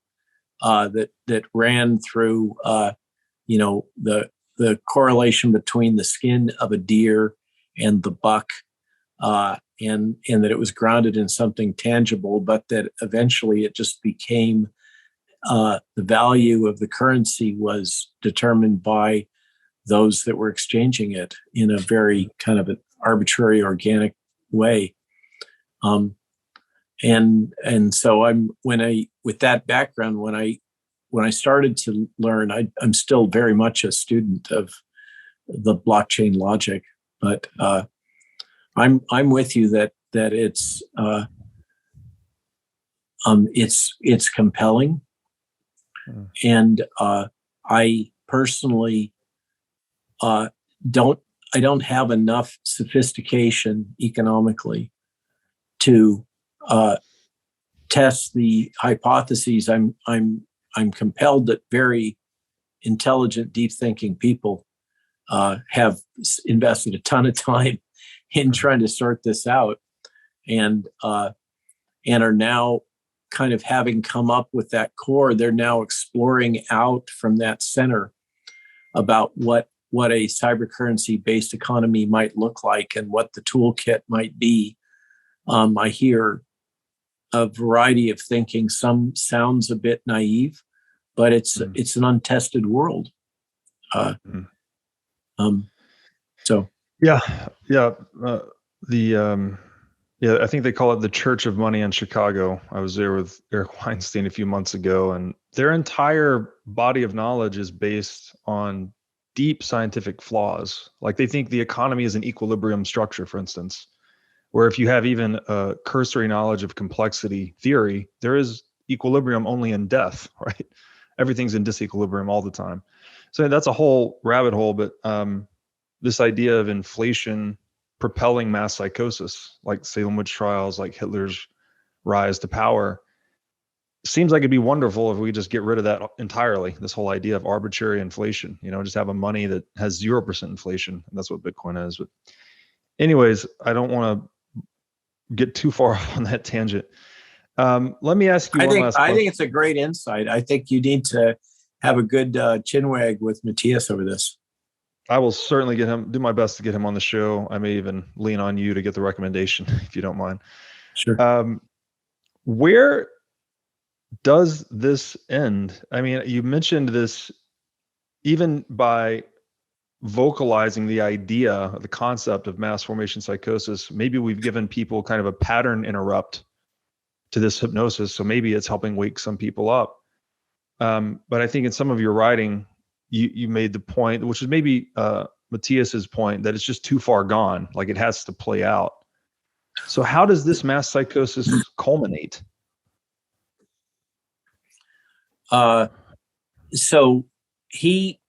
that ran through, the correlation between the skin of a deer and the buck, and that it was grounded in something tangible, but that eventually it just became the value of the currency was determined by those that were exchanging it in a very kind of an arbitrary, organic way. And so with that background, when I started to learn, I'm still very much a student of the blockchain logic, but I'm with you that it's compelling, and I personally don't have enough sophistication economically to test the hypotheses. I'm compelled that very intelligent, deep-thinking people have invested a ton of time in trying to sort this out, and are now kind of having come up with that core. They're now exploring out from that center about what a cybercurrency-based economy might look like and what the toolkit might be. I hear a variety of thinking. Some sounds a bit naive, but it's an untested world. I think they call it the Church of Money in Chicago. I was there with Eric Weinstein a few months ago, and their entire body of knowledge is based on deep scientific flaws. Like, they think the economy is an equilibrium structure, for instance, where if you have even a cursory knowledge of complexity theory, there is equilibrium only in death, right? Everything's in disequilibrium all the time. So that's a whole rabbit hole, but this idea of inflation propelling mass psychosis, like Salem witch trials, like Hitler's rise to power, seems like it'd be wonderful if we just get rid of that entirely. This whole idea of arbitrary inflation, just have a money that has 0% inflation. And that's what Bitcoin is. But anyways, I don't want to get too far off on that tangent. Let me ask you one last question. I think it's a great insight. I think you need to have a good chinwag with Matthias over this. I will certainly do my best to get him on the show. I may even lean on you to get the recommendation, if you don't mind. Sure. Where does this end? I mean, you mentioned this, even by vocalizing the idea, the concept of mass formation psychosis, maybe we've given people kind of a pattern interrupt to this hypnosis. So maybe it's helping wake some people up. But I think in some of your writing, you made the point, which is maybe Matthias's point, that it's just too far gone. Like, it has to play out. So how does this mass psychosis culminate? So he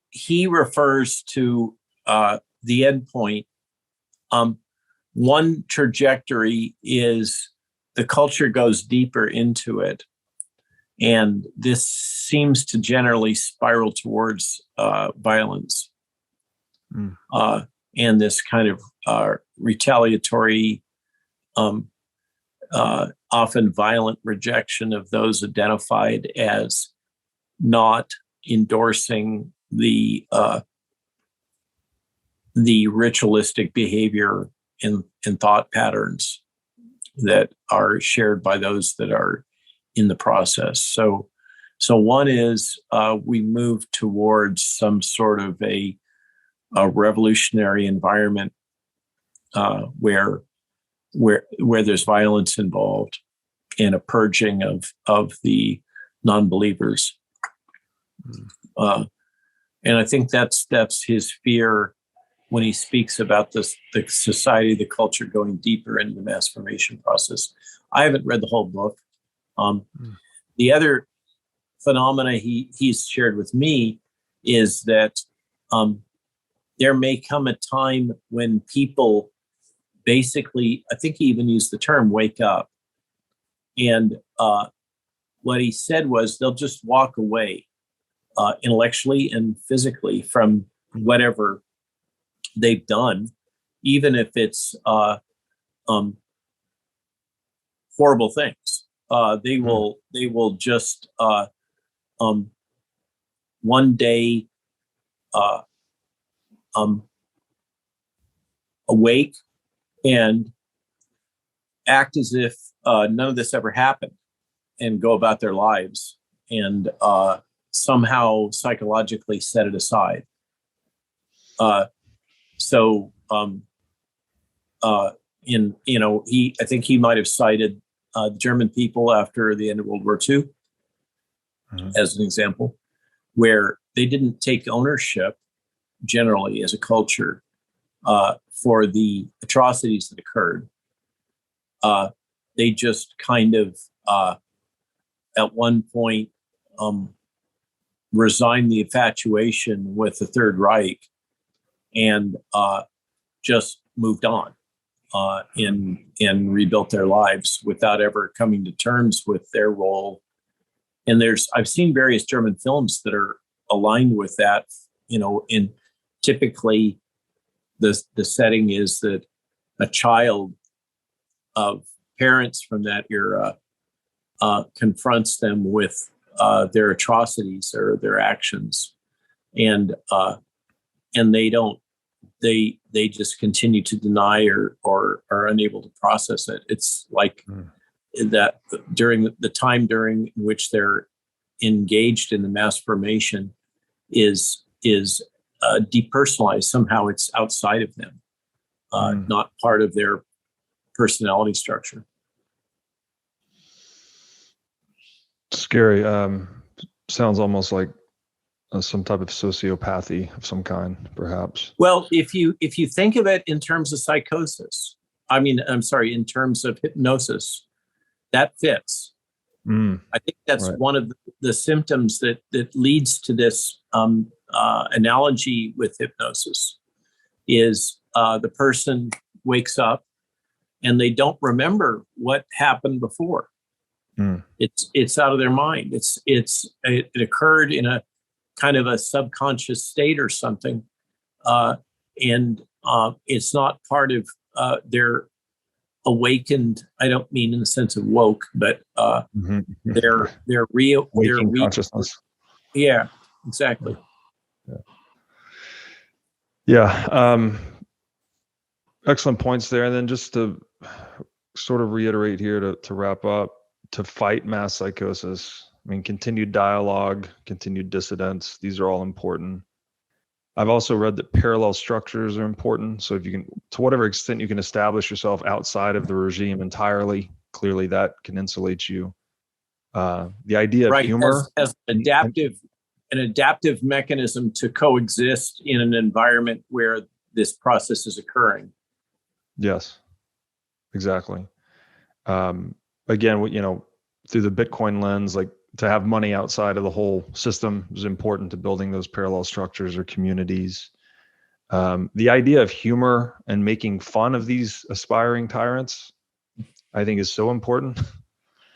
refers to the endpoint. One trajectory is the culture goes deeper into it, and this seems to generally spiral towards violence, and this kind of retaliatory often violent rejection of those identified as not endorsing the ritualistic behavior and thought patterns that are shared by those that are in the process. So one is we move towards some sort of a revolutionary environment where there's violence involved and a purging of the non-believers. And I think that's his fear when he speaks about the society, the culture going deeper into the mass formation process. I haven't read the whole book. The other phenomena he's shared with me is that there may come a time when people basically, I think he even used the term wake up. And what he said was they'll just walk away intellectually and physically from whatever they've done, even if it's horrible things. They will just one day awake and act as if none of this ever happened and go about their lives and somehow psychologically set it aside. I think he might have cited the German people after the end of World War II as an example, where they didn't take ownership generally as a culture for the atrocities that occurred. They just kind of at one point resigned the infatuation with the Third Reich and just moved on and rebuilt their lives without ever coming to terms with their role. And I've seen various German films that are aligned with that, and typically the setting is that a child of parents from that era confronts them with their atrocities or their actions, and they just continue to deny or are unable to process it. It's like that during the time during which they're engaged in the mass formation is depersonalized. Somehow it's outside of them, not part of their personality structure. Scary. Sounds almost like some type of sociopathy of some kind, perhaps. Well, if you think of it in terms of psychosis, in terms of hypnosis, that fits. I think that's right. One of the symptoms that leads to this analogy with hypnosis is the person wakes up and they don't remember what happened before. It's out of their mind. It occurred in a kind of a subconscious state or something, and it's not part of their awakened. I don't mean in the sense of woke, but their real consciousness. Yeah, exactly. Yeah. Excellent points there. And then just to sort of reiterate here to wrap up, to fight mass psychosis, continued dialogue, continued dissidence, these are all important. I've also read that parallel structures are important. So if you can, to whatever extent you can establish yourself outside of the regime entirely, clearly that can insulate you. The idea of humor as an adaptive mechanism to coexist in an environment where this process is occurring. Yes, exactly. Again, through the Bitcoin lens, like to have money outside of the whole system is important to building those parallel structures or communities. The idea of humor and making fun of these aspiring tyrants, I think, is so important.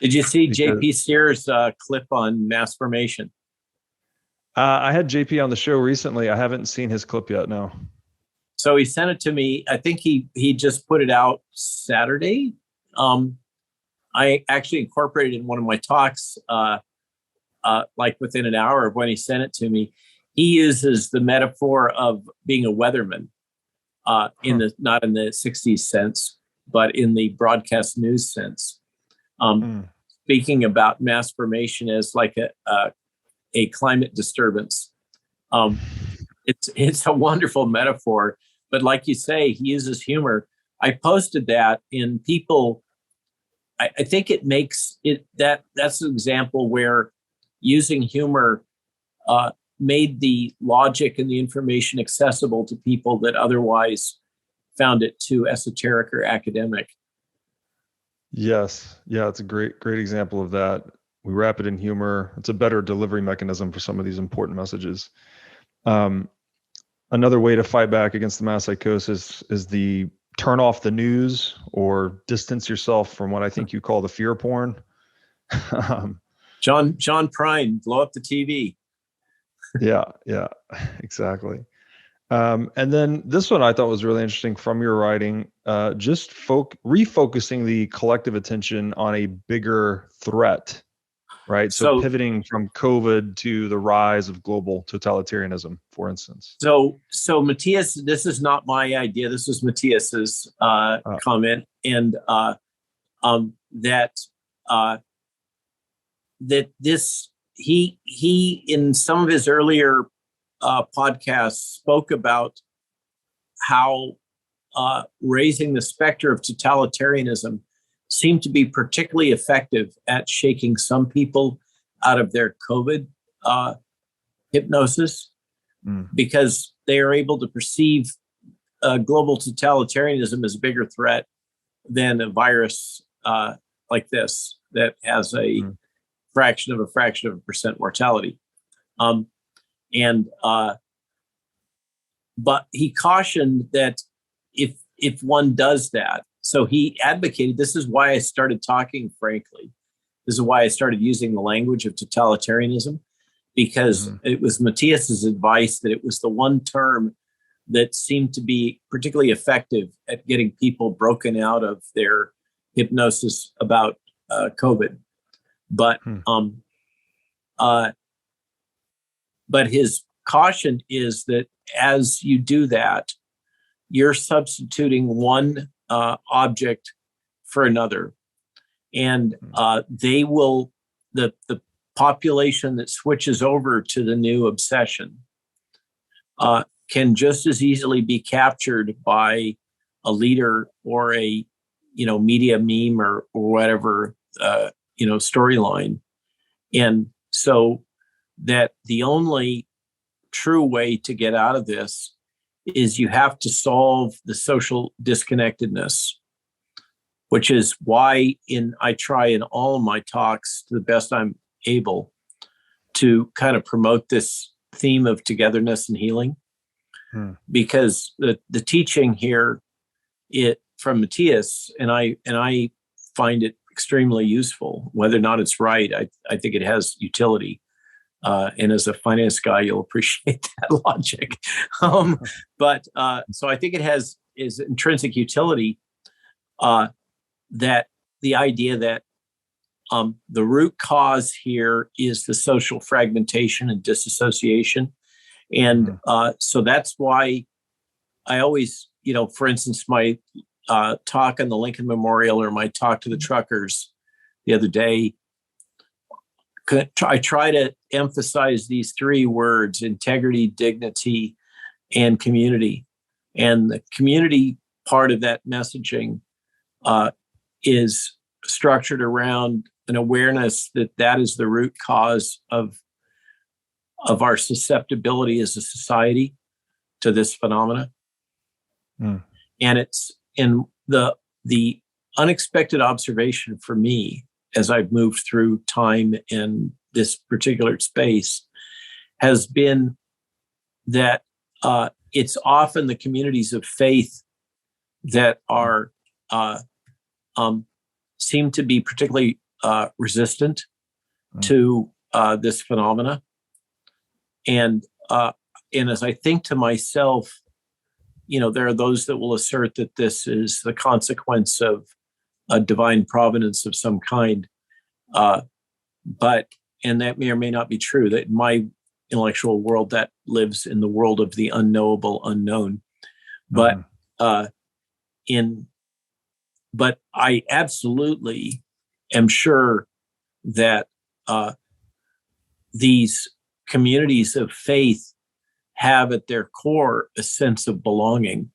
Did you see JP Sears' clip on mass formation? I had JP on the show recently. I haven't seen his clip yet, no. So he sent it to me. I think he just put it out Saturday. I actually incorporated in one of my talks, like within an hour of when he sent it to me. He uses the metaphor of being a weatherman, in the not in the 60s sense, but in the broadcast news sense. Speaking about mass formation as like a climate disturbance. It's a wonderful metaphor, but like you say, he uses humor. I posted that in people. I think it makes it that's an example where using humor made the logic and the information accessible to people that otherwise found it too esoteric or academic. Yes. Yeah, it's a great example of that. We wrap it in humor. It's a better delivery mechanism for some of these important messages. Another way to fight back against the mass psychosis is the turn off the news or distance yourself from what I think you call the fear porn. John Prine, blow up the TV. Yeah, exactly. And then this one I thought was really interesting from your writing, just refocusing the collective attention on a bigger threat, right? So pivoting from COVID to the rise of global totalitarianism, for instance. So Matthias, this is not my idea. This is Matthias's comment, and that this he in some of his earlier podcasts spoke about how raising the specter of totalitarianism seemed to be particularly effective at shaking some people out of their COVID hypnosis, because they are able to perceive global totalitarianism as a bigger threat than a virus like this that has a fraction of a percent mortality. But he cautioned that if one does that, so he advocated, this is why I started talking frankly. This is why I started using the language of totalitarianism, because it was Matthias's advice that it was the one term that seemed to be particularly effective at getting people broken out of their hypnosis about COVID. But his caution is that as you do that, you're substituting one object for another, and the population that switches over to the new obsession can just as easily be captured by a leader or a media meme or whatever storyline, and so that the only true way to get out of this is you have to solve the social disconnectedness, which is why I try in all of my talks to the best I'm able to kind of promote this theme of togetherness and healing, because the teaching here from Matthias, and I find it extremely useful. Whether or not it's right, I think it has utility. And as a finance guy, you'll appreciate that logic. But so I think it is intrinsic utility, that the idea that the root cause here is the social fragmentation and disassociation. And so that's why I always, for instance, my talk on the Lincoln Memorial or my talk to the truckers the other day, I try to emphasize these three words: integrity, dignity, and community. And the community part of that messaging is structured around an awareness that is the root cause of our susceptibility as a society to this phenomena. And it's in the unexpected observation for me as I've moved through time in this particular space has been that it's often the communities of faith that are seem to be particularly resistant to this phenomena. And as I think to myself, there are those that will assert that this is the consequence of a divine providence of some kind. And that may or may not be true. That in my intellectual world, that lives in the world of the unknowable unknown. But but I absolutely am sure that these communities of faith have at their core a sense of belonging,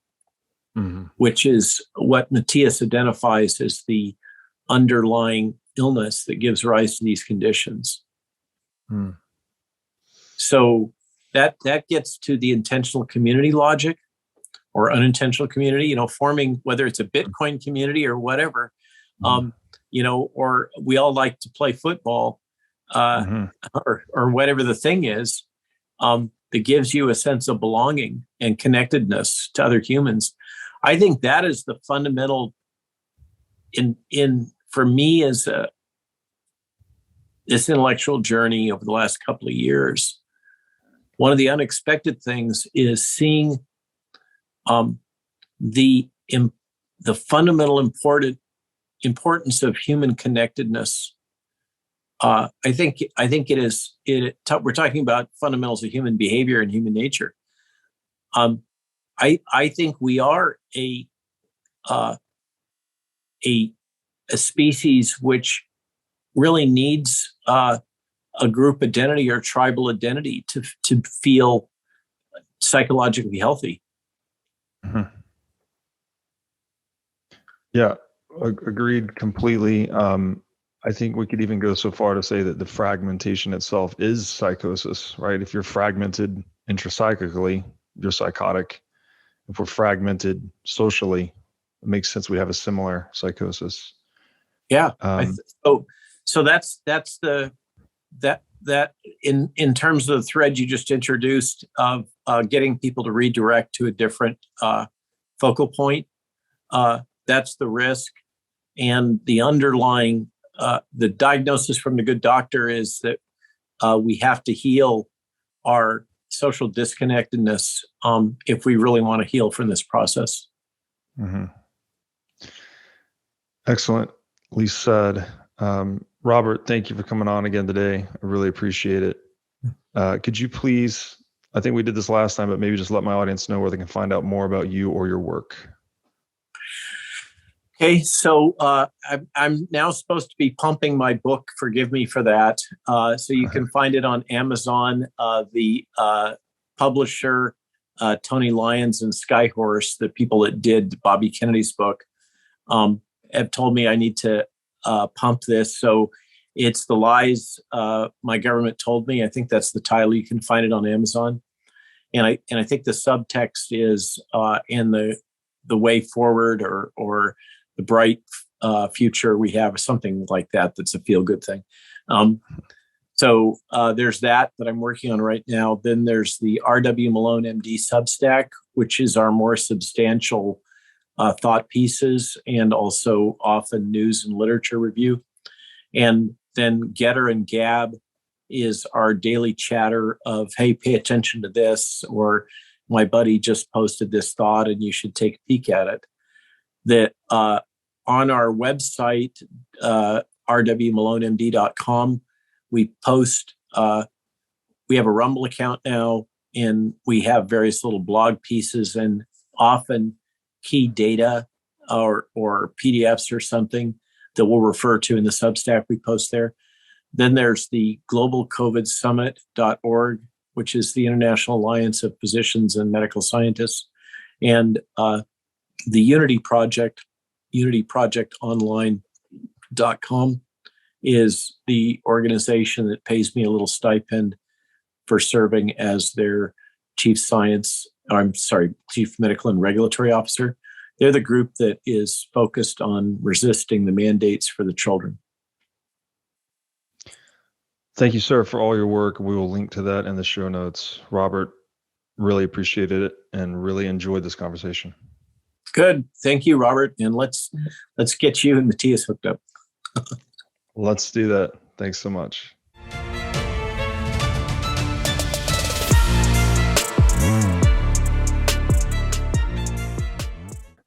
which is what Matthias identifies as the underlying illness that gives rise to these conditions. So that gets to the intentional community logic or unintentional community, forming, whether it's a Bitcoin community or whatever, or we all like to play football or whatever the thing is, that gives you a sense of belonging and connectedness to other humans. I think that is the fundamental for me as this intellectual journey over the last couple of years. One of the unexpected things is seeing the fundamental importance of human connectedness. I think we're talking about fundamentals of human behavior and human nature. I think we are a species which really needs a group identity or tribal identity to feel psychologically healthy. Yeah, agreed completely. I think we could even go so far to say that the fragmentation itself is psychosis, right? If you're fragmented intrapsychically, you're psychotic. If we're fragmented socially, it makes sense we have a similar psychosis. Yeah. So that's that in terms of the thread you just introduced of getting people to redirect to a different focal point. That's the risk, and the underlying the diagnosis from the good doctor is that we have to heal our social disconnectedness if we really want to heal from this process. Excellent. Least said. Robert, thank you for coming on again today. I really appreciate it. Could you please, I think we did this last time, but maybe just let my audience know where they can find out more about you or your work. Okay, so I'm now supposed to be pumping my book. Forgive me for that. So you can find it on Amazon. The publisher, Tony Lyons and Skyhorse, the people that did Bobby Kennedy's book, have told me I need to pump this. So it's The Lies My Government Told Me. I think that's the title. You can find it on Amazon. And I think the subtext is in the way forward or the bright future we have, something like that. That's a feel-good thing. So there's that I'm working on right now. Then there's the R.W. Malone, MD Substack, which is our more substantial thought pieces and also often news and literature review. And then Getter and Gab is our daily chatter of, hey, pay attention to this, or my buddy just posted this thought and you should take a peek at it. That on our website, rwmalonemd.com, we post, we have a Rumble account now, and we have various little blog pieces and often key data or PDFs or something that we'll refer to in the Substack we post there. Then there's the globalcovidsummit.org, which is the International Alliance of Physicians and Medical Scientists, and the Unity Project, unityprojectonline.com, is the organization that pays me a little stipend for serving as their chief medical and regulatory officer. They're the group that is focused on resisting the mandates for the children. Thank you, sir, for all your work. We will link to that in the show notes. Robert, really appreciated it and really enjoyed this conversation. Good. Thank you, Robert. And let's get you and Matthias hooked up. Let's do that. Thanks so much.